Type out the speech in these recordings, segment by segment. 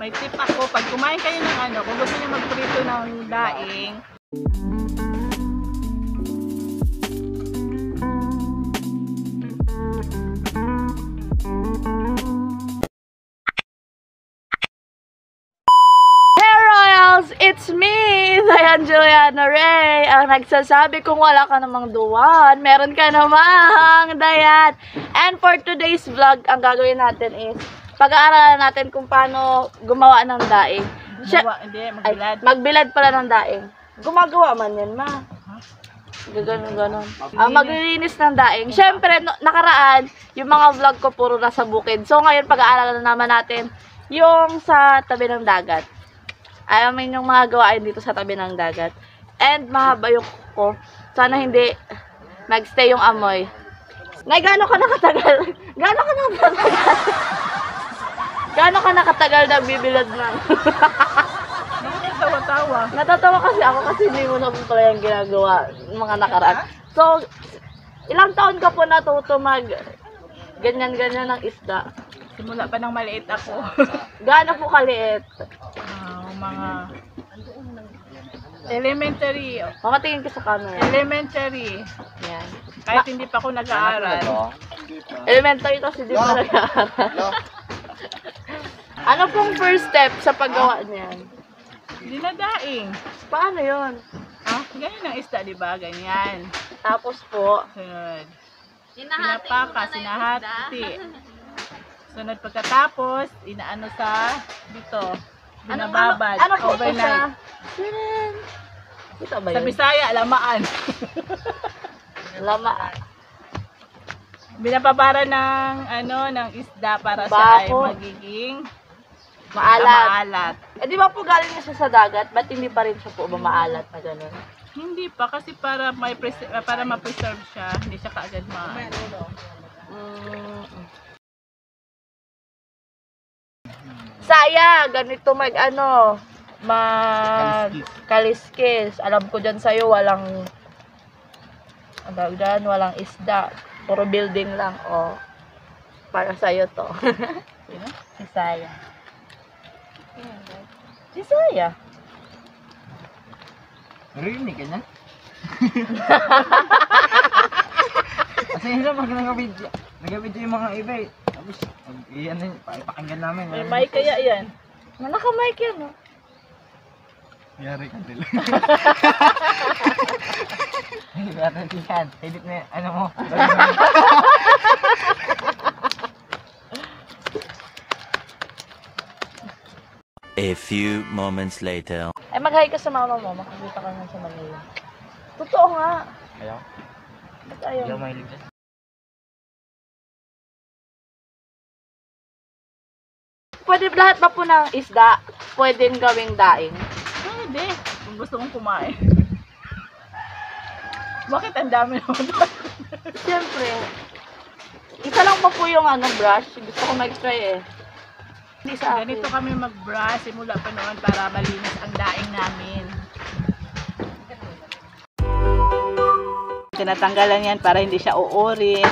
may tip ako. Pag kumain kayo ng ano, kung gusto niyo magprito ng daing, it's me, Dayan Juliana Ray, ang nagsasabi kung wala ka namang duwan, meron ka namang Dayan. And for today's vlog, ang gagawin natin is, pag-aaralan natin kung paano gumawa ng daing. Magbilad pala ng daing. Gumagawa man yan, ma. Ganon. Maglilinis ng daing. Siyempre, nakaraan, yung mga vlog ko puro nasa bukid. So ngayon, pag-aaralan naman natin yung sa tabi ng dagat. Ayamin yung mga gawain dito sa tabi ng dagat. And mahaba yung ko. Sana hindi magstay yung amoy. Nay, gaano ka nakatagal? Gaano ka nakatagal na bibilad na? Natatawa-tawa. Natatawa kasi ako kasi hindi mo na po pala yung ginagawa mga nakaraan. So, ilang taon ka po natuto mag ganyan-ganyan ng isda? Simula pa nang maliit ako. Gaano po kaliit? Mga elementary. Mamatingin ka sa camera. Elementary. Yan. Kahit hindi pa ako nag-aaral. Elementary kasi hindi pa nag-aaral. Ano pong first step sa paggawa niyan? Dinadaing. Paano yun? Ganyan ang isda, di ba? Ganyan. Tapos po, Sunod. Pinapaka, sinahati. Sunod pagkatapos, inaano sa dito. Binababad. Ano po ito overnight. Ito ba Sa yun? Bisaya, lamaan. Lama. Binababara ng ng isda para siya ay Bako. magiging Maalat. maalat. Eh di ba po galing na siya sa dagat? Ba't hindi pa rin siya po maalat na gano'n? Hindi pa kasi para para ma-preserve siya, hindi siya kaagad Saya, ganito mag kaliskis. Alam ko dyan sa'yo, walang walang isda. Puro building lang, oh. Para sa'yo to. Si Saya. Si Saya. Narinig ka niya? Kasi hirap pag nag-video yung mga iba eh. Tapos, ipakinggan namin. May mic kaya yan. Naka-mic yan, oh. Yari ka nila. Hindi natin yan. Edit na ano mo. A few moments later. Ay, mag-hi ka sa mama mo. Makakita ka nga sa Manila. Totoo nga. Ayaw? Ba't ayaw? Ayaw mahilig dyan. Pwede lahat ba po ng isda pwedeng gawing daing? Hindi. Kung gusto kong kumain. Bakit ang dami naman doon? Siyempre. Isa lang pa po yung brush. Gusto ko mag-try eh. Hindi sa akin. Ganito kami mag-brush simula pa noon para malinis ang daing namin. Tinatanggalan yan para hindi siya uurin.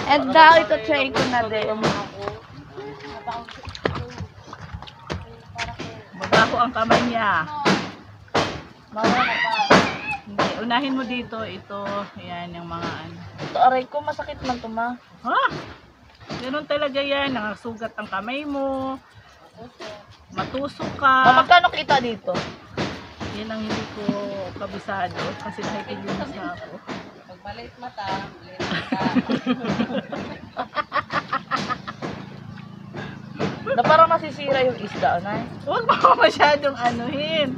And now, ito try ko na din. Mabaho ang kamay niya. Hindi, unahin mo dito. Ito, yan yung mga Ito, aray ko, masakit man ito, ma. Ha? Ganun talaga yan. Nakasugat ang kamay mo. Matusok ka. Magkano kita dito? Yan ang hindi ko kabisado. Kasi nakikilunas na ako. Pagpalit mata, Na parang masisira yung isda, na. Huwag mo masyadong anuhin.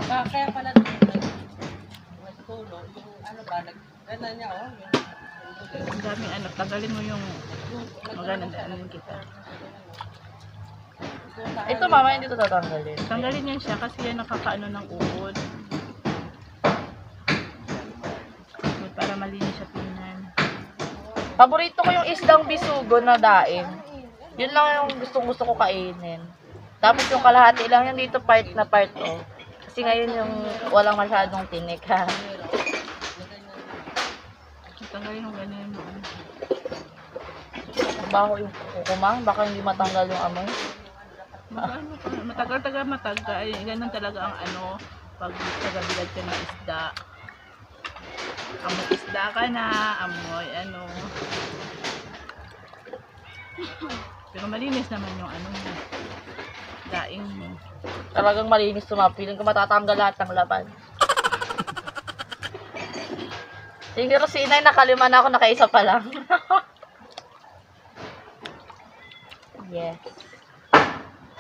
kaya pala nagtulo, yung gana niya, Ang daming tanggalin mo yung magandang kita. Ito, mama, hindi ito tatanggalin. Tanggalin yan siya kasi yan nakakaano ng uod. Para malinis siya tingnan. Paborito ko yung isdang bisugo na daing. Yun lang yung gustong-gusto ko kainin. Tapos yung kalahati lang yung dito part na part, oh. Kasi ngayon yung walang masyadong tinik, ha. Tanggalin mo ganyan mo. Baho yung kukumang, baka hindi matanggal yung amoy. Matagal, ay, ganun talaga ang ano, pag tagabilad ka ng isda. Amoy isda ka na, amoy ano. Pero malinis naman yung ano mo. Daing mo. Talagang malinis tumapiling ko matatanggal lahat ng laban. Siguro si inay nakalima na ako, nakaisa pa lang. Yes.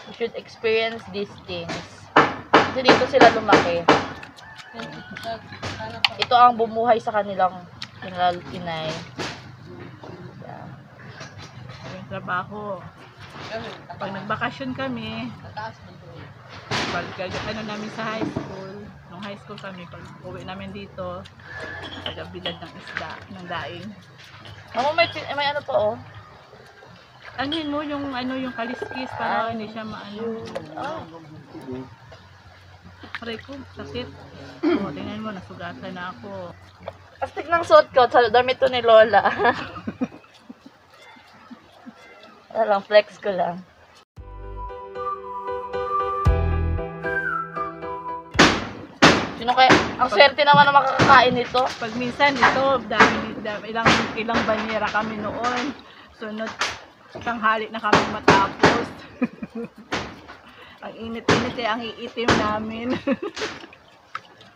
You should experience these things. Kasi dito sila lumaki. Ito ang bumuhay sa kanilang inay. Yeah. Yung trabaho. Pag nagbakasyon kami, pag ano namin sa high school, nung high school kami, pag uwi namin dito, tagabilad ng isda, ng daing. Mama, may ano po oh. Anin mo yung ano yung kaliskis para hindi siya maano. Aray ko, sakit. O, tingnan mo, nasugatan na ako. Astig ng suot ko, sa damit to ni Lola. Ano lang, flex ko lang. Sino kaya? Ang swerte naman na makakakain nito. Pag minsan ito, ilang banyera kami noon. Sunod, tanghali na kami matapos. Ang init-init ang iitim namin.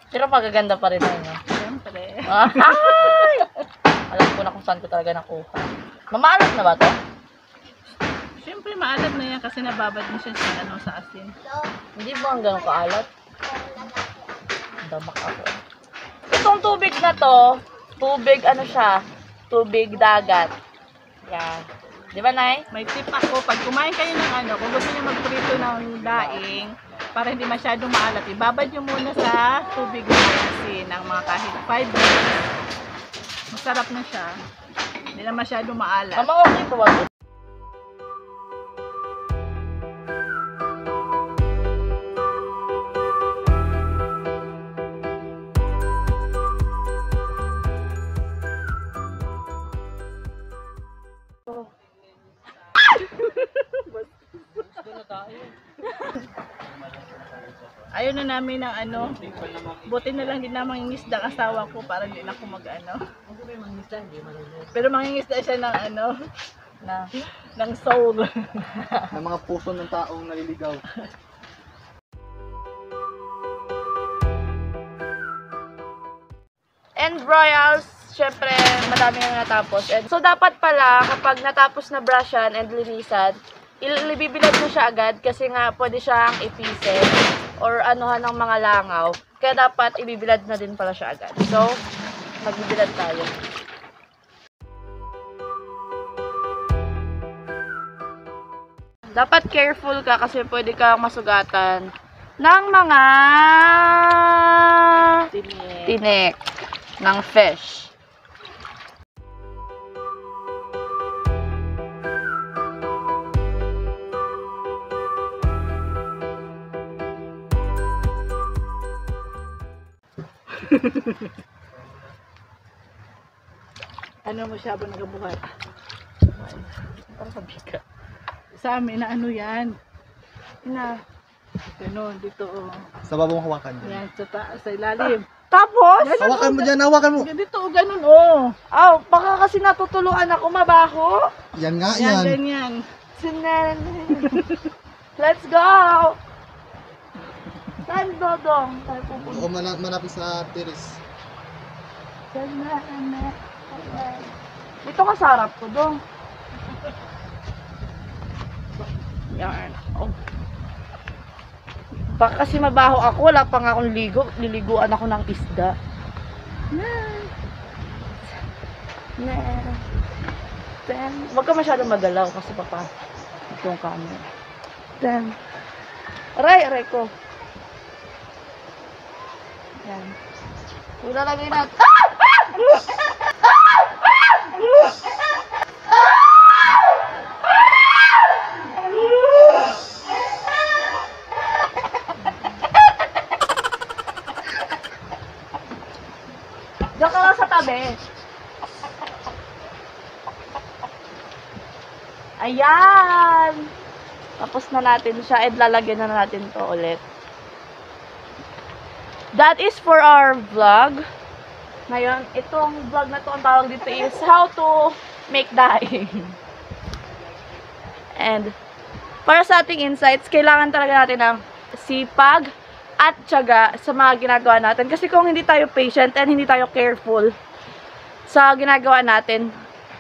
Pero magaganda pa rin na Siyempre. Ay! Alam ko na kung saan ko talaga nakuha. Mamaalat na ba to? Siyempre maalat na yan kasi nababad mo siya sa, ano, sa asin. Hindi ba ang ganun kaalat? Damak ako. Itong tubig na to, tubig ano siya? Tubig dagat. Yan. Di ba, Nay? May tip ako, pag kumain kayo ng ano, kung gusto niyo magprito ng daing, para hindi masyadong maalat, ibabad nyo muna sa tubig na asin ng mga kahit 5 minutes. Masarap na siya. Hindi na masyadong maalat. Mama, okay po ba? Ayaw na namin ng ano, buti na lang din na mangingisda ang asawa ko para hindi na ako mag-ano. Pero mangingisda siya ng ano, ng soul. Ng mga puso ng taong naliligaw. And royals, syempre, madami na natapos. And so, dapat pala, kapag natapos na brushan and linisan, ibibilad mo siya agad kasi nga pwede siyang ipisit or anuhan ng mga langaw. Kaya dapat ibibilad na din pala siya agad. So, magbibilad tayo. Dapat careful ka kasi pwede kang masugatan ng mga tinik ng fish. Ano mo siya ba nagabuhat? Parang sabihin. Sa amin na ano yan. Na. Ganun, dito oh. Sa babong hawakan dyan. Yan, sa ilalim. Tapos? Hawakan mo dyan, hawakan mo. Dito oh, ganun oh. Oh, baka kasi natutuluan ako mabaho. Yan nga, Yan, yan. ganyan. Sinan. Let's go! Saan, Dodong? Tayo pupunta. Oo, manapit sa tiris. Dito ka sa harap ko, Dong. Yan. Oh. Baka kasi mabaho ako, wala pa nga akong ligo. Liliguan ako ng isda. Huwag ka masyadong magalaw kasi papa. Ito yung camera. Aray ko. Yan. Ilalagay natin. Diyan ka lang sa tabi. Ayan! Tapos na natin siya. And lalagyan na natin to ulit. That is for our vlog. Ngayon, itong vlog na to, ang tawag dito is how to make daing. And para sa ating insights, kailangan talaga natin ng sipag at tiyaga sa mga ginagawa natin. Kasi kung hindi tayo patient and hindi tayo careful sa ginagawa natin,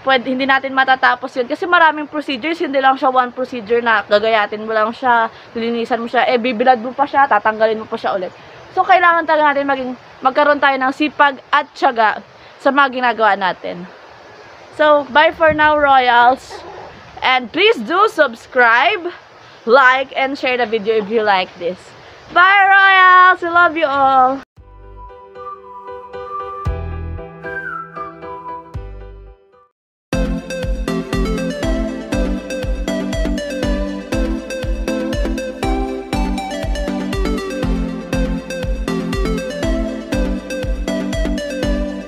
hindi natin matatapos yun. Kasi maraming procedures, hindi lang siya one procedure na gagayatin mo lang siya, lilinisan mo siya, bibilad mo pa siya, tatanggalin mo pa siya ulit. So, kailangan talaga natin magkaroon tayo ng sipag at tiyaga sa mga ginagawa natin. So, bye for now, Royals. And please do subscribe, like, and share the video if you like this. Bye, Royals! I love you all!